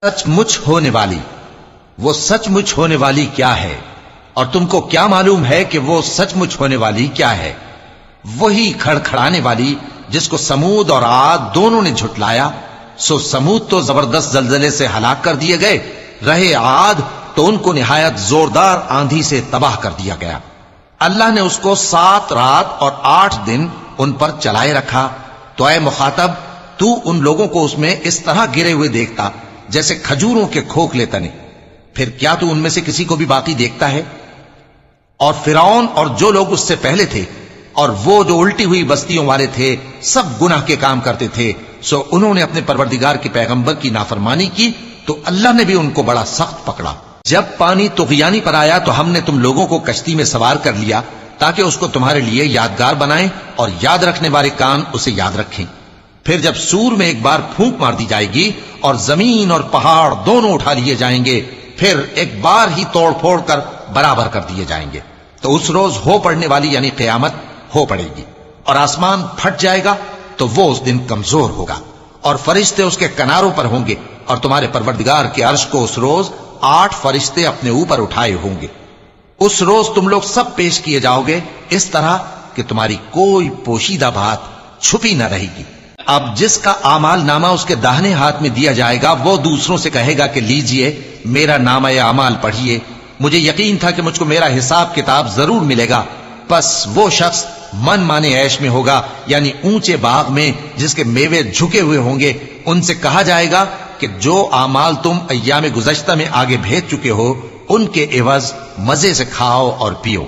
سچ مچ ہونے والی، وہ سچ مچ ہونے والی کیا ہے؟ اور تم کو کیا معلوم ہے کہ وہ سچ مچ ہونے والی کیا ہے؟ وہی کھڑکھڑانے والی جس کو سمود اور عاد دونوں نے جھٹلایا۔ سو سمود تو زبردست زلزلے سے ہلاک کر دیے گئے، رہے عاد تو ان کو نہایت زوردار آندھی سے تباہ کر دیا گیا۔ اللہ نے اس کو 7 رات اور 8 دن ان پر چلائے رکھا۔ تو اے مخاطب، تو ان لوگوں کو اس میں اس طرح گرے ہوئے دیکھتا جیسے کھجوروں کے کھوکھلے تنے، پھر کیا تو ان میں سے کسی کو بھی باقی دیکھتا ہے؟ اور فرعون اور جو لوگ اس سے پہلے تھے اور وہ جو الٹی ہوئی بستیوں والے تھے، سب گناہ کے کام کرتے تھے، سو انہوں نے اپنے پروردگار کے پیغمبر کی نافرمانی کی تو اللہ نے بھی ان کو بڑا سخت پکڑا۔ جب پانی طغیانی پر آیا تو ہم نے تم لوگوں کو کشتی میں سوار کر لیا تاکہ اس کو تمہارے لیے یادگار بنائیں اور یاد رکھنے والے کان اسے یاد رکھیں۔ پھر جب سور میں ایک بار پھونک مار دی جائے گی اور زمین اور پہاڑ دونوں اٹھا لیے جائیں گے، پھر ایک بار ہی توڑ پھوڑ کر برابر کر دیے جائیں گے، تو اس روز ہو پڑنے والی یعنی قیامت ہو پڑے گی، اور آسمان پھٹ جائے گا تو وہ اس دن کمزور ہوگا، اور فرشتے اس کے کناروں پر ہوں گے، اور تمہارے پروردگار کے عرش کو اس روز 8 فرشتے اپنے اوپر اٹھائے ہوں گے۔ اس روز تم لوگ سب پیش کیے جاؤ گے اس طرح کہ تمہاری کوئی پوشیدہ بات چھپی نہ رہے گی۔ اب جس کا اعمال نامہ اس کے داہنے ہاتھ میں دیا جائے گا وہ دوسروں سے کہے گا کہ لیجئے میرا نامہ اعمال پڑھیے، مجھے یقین تھا کہ مجھ کو میرا حساب کتاب ضرور ملے گا۔ پس وہ شخص من مانے عیش میں ہوگا، یعنی اونچے باغ میں جس کے میوے جھکے ہوئے ہوں گے۔ ان سے کہا جائے گا کہ جو اعمال تم ایام گزشتہ میں آگے بھیج چکے ہو ان کے عوض مزے سے کھاؤ اور پیو۔